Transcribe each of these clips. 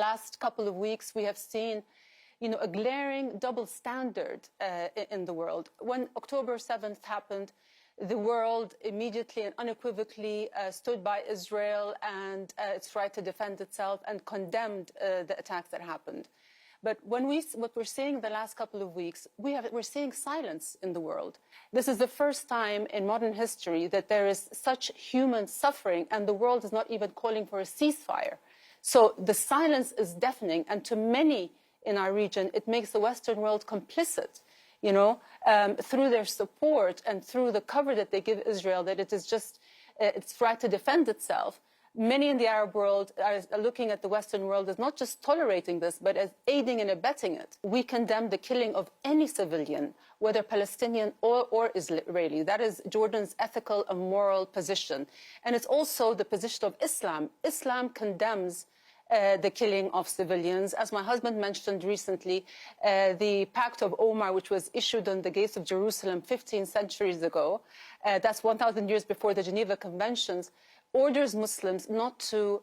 last couple of weeks, we have seen, a glaring double standard in the world. When October 7th happened, the world immediately and unequivocally stood by Israel and its right to defend itself and condemned the attacks that happened. But what we're seeing the last couple of weeks, we're seeing silence in the world. This is the first time in modern history that there is such human suffering, and the world is not even calling for a ceasefire. So the silence is deafening, and to many in our region, it makes the Western world complicit, through their support and through the cover that they give Israel, that it is just its right to defend itself. Many in the Arab world are looking at the Western world as not just tolerating this, but as aiding and abetting it. We condemn the killing of any civilian, whether Palestinian or Israeli. That is Jordan's ethical and moral position. And it's also the position of Islam. Islam condemns the killing of civilians. As my husband mentioned recently, the Pact of Omar, which was issued on the gates of Jerusalem 15 centuries ago, that's 1,000 years before the Geneva Conventions, orders Muslims not to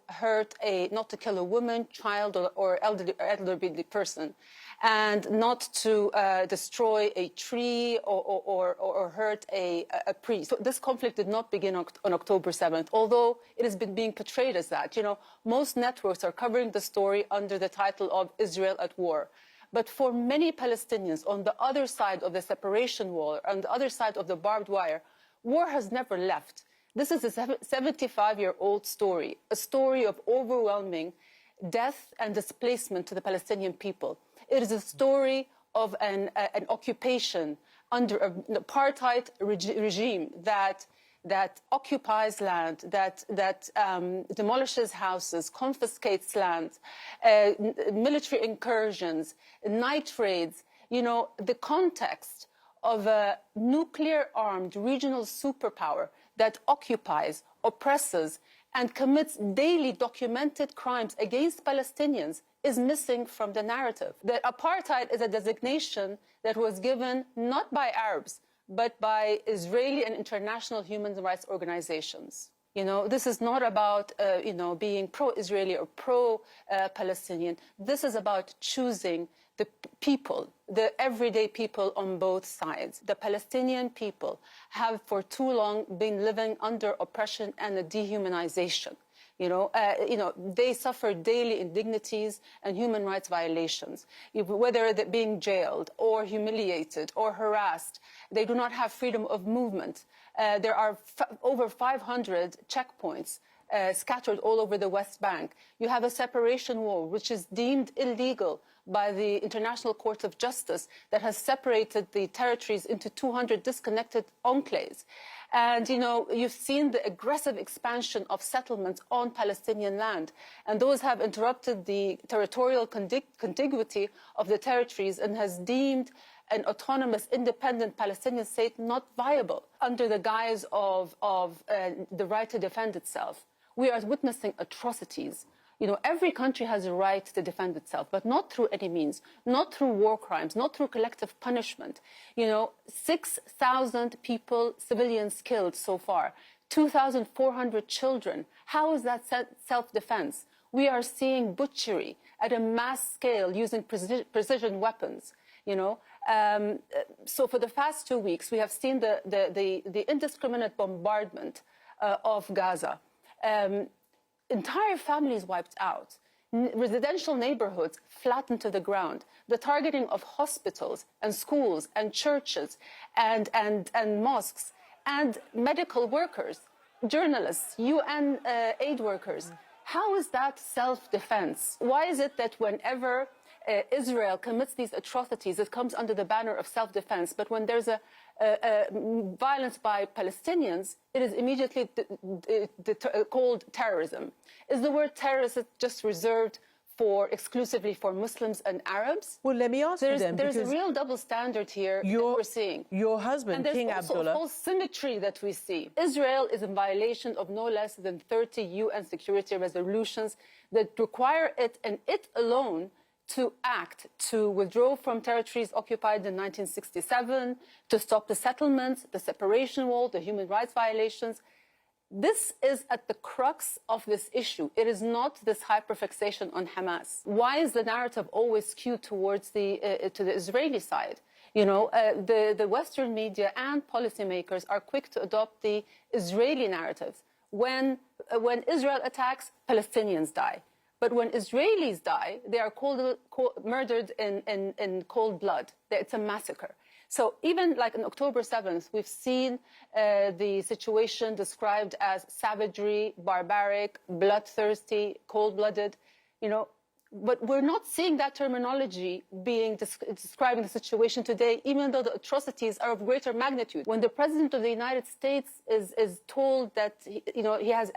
kill a woman, child, or elderly person, and not to destroy a tree or hurt a priest. So this conflict did not begin on October 7th, although it has been being portrayed as that. Most networks are covering the story under the title of Israel at War. But for many Palestinians on the other side of the separation wall, on the other side of the barbed wire, war has never left. This is a 75-year-old story, a story of overwhelming death and displacement to the Palestinian people. It is a story of an occupation under an apartheid regime that occupies land, that demolishes houses, confiscates land, military incursions, night raids. The context of a nuclear-armed regional superpower that occupies, oppresses, and commits daily documented crimes against Palestinians is missing from the narrative. That apartheid is a designation that was given not by Arabs, but by Israeli and international human rights organizations. This is not about, being pro-Israeli or pro-Palestinian. This is about choosing the people, the everyday people on both sides. The Palestinian people have for too long been living under oppression and a dehumanization. They suffer daily indignities and human rights violations, whether they're being jailed or humiliated or harassed. They do not have freedom of movement. There are over 500 checkpoints scattered all over the West Bank. You have a separation wall, which is deemed illegal by the International Court of Justice, that has separated the territories into 200 disconnected enclaves. And, you've seen the aggressive expansion of settlements on Palestinian land. And those have interrupted the territorial contiguity of the territories and has deemed an autonomous, independent Palestinian state not viable under the guise of the right to defend itself. We are witnessing atrocities. Every country has a right to defend itself, but not through any means, not through war crimes, not through collective punishment. 6,000 people, civilians killed so far, 2,400 children. How is that self-defense? We are seeing butchery at a mass scale using precision weapons. So for the past 2 weeks, we have seen the indiscriminate bombardment of Gaza. Entire families wiped out, residential neighborhoods flattened to the ground, the targeting of hospitals and schools and churches and mosques and medical workers, journalists, UN aid workers. How is that self-defense? Why is it that whenever Israel commits these atrocities, it comes under the banner of self-defense, but when there's a violence by Palestinians, it is immediately called terrorism? Is the word terrorist just reserved exclusively for Muslims and Arabs? Well, let me ask you then, there's a real double standard here that we're seeing. Your husband, King Abdullah... And there's also a false symmetry that we see. Israel is in violation of no less than 30 UN security resolutions that require it, and it alone, to act, to withdraw from territories occupied in 1967, to stop the settlements, the separation wall, the human rights violations. This is at the crux of this issue. It is not this hyperfixation on Hamas. Why is the narrative always skewed towards to the Israeli side? You know, the Western media and policymakers are quick to adopt the Israeli narrative. When Israel attacks, Palestinians die. But when Israelis die, they are murdered in cold blood. It's a massacre. So even like on October 7th, we've seen the situation described as savagery, barbaric, bloodthirsty, cold-blooded, you know. But we're not seeing that terminology being describing the situation today, even though the atrocities are of greater magnitude. When the President of the United States is told that, you know, he has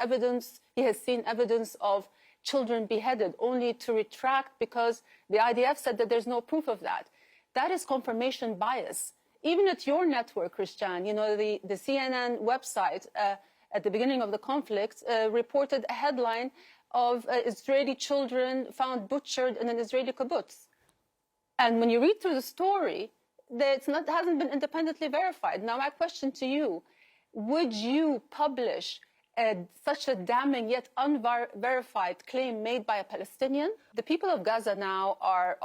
seen evidence of children beheaded, only to retract because the IDF said that there's no proof of that. That is confirmation bias. Even at your network, Christian, you know, the CNN website at the beginning of the conflict reported a headline of Israeli children found butchered in an Israeli kibbutz. And when you read through the story, it hasn't been independently verified. Now, my question to you, would you publish such a damning yet unverified claim made by a Palestinian? The people of Gaza now are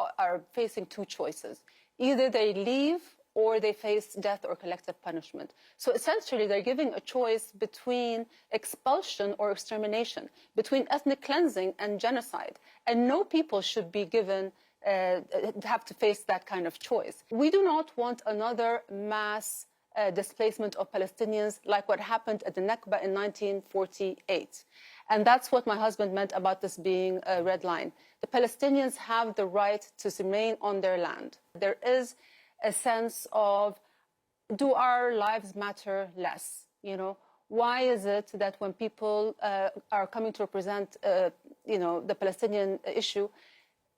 facing two choices. Either they leave or they face death or collective punishment. So essentially, they're giving a choice between expulsion or extermination, between ethnic cleansing and genocide. And no people should be given, have to face that kind of choice. We do not want another mass displacement of Palestinians like what happened at the Nakba in 1948. And that's what my husband meant about this being a red line. The Palestinians have the right to remain on their land. There is a sense of, do our lives matter less? You know, why is it that when people are coming to represent, you know, the Palestinian issue,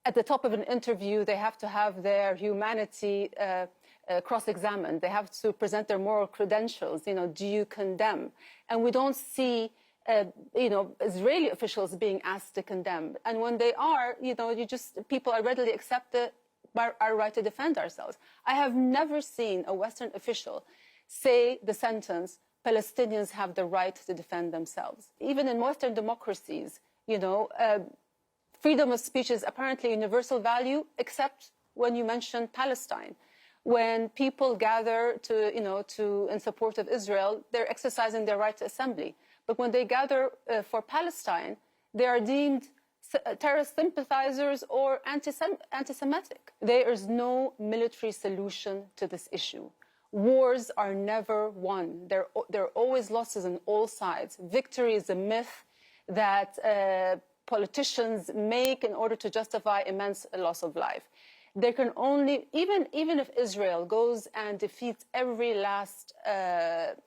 at the top of an interview, they have to have their humanity cross-examined. They have to present their moral credentials. You know, do you condemn? And we don't see, you know, Israeli officials being asked to condemn. And when they are, you know, people are readily accepted our right to defend ourselves. I have never seen a Western official say the sentence, Palestinians have the right to defend themselves. Even in Western democracies, you know, freedom of speech is apparently a universal value, except when you mention Palestine. When people gather in support of Israel, they're exercising their right to assembly. But when they gather for Palestine, they are deemed terrorist sympathizers or anti-Semitic. There is no military solution to this issue. Wars are never won. There are always losses on all sides. Victory is a myth that politicians make in order to justify immense loss of life. There can only, even if Israel goes and defeats every last,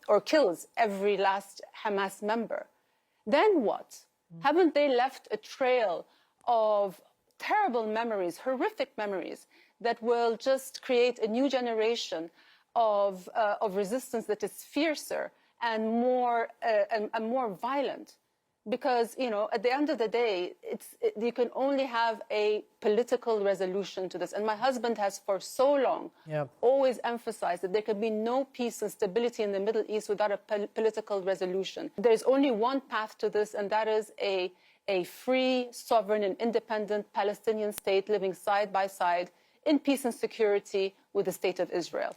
or kills every last Hamas member, then what? Haven't they left a trail of terrible memories, horrific memories, that will just create a new generation of resistance that is fiercer and more violent? Because, you know, at the end of the day, you can only have a political resolution to this. And my husband has for so long always emphasized that there can be no peace and stability in the Middle East without a political resolution. There's only one path to this, and that is a free, sovereign, and independent Palestinian state living side by side in peace and security with the state of Israel.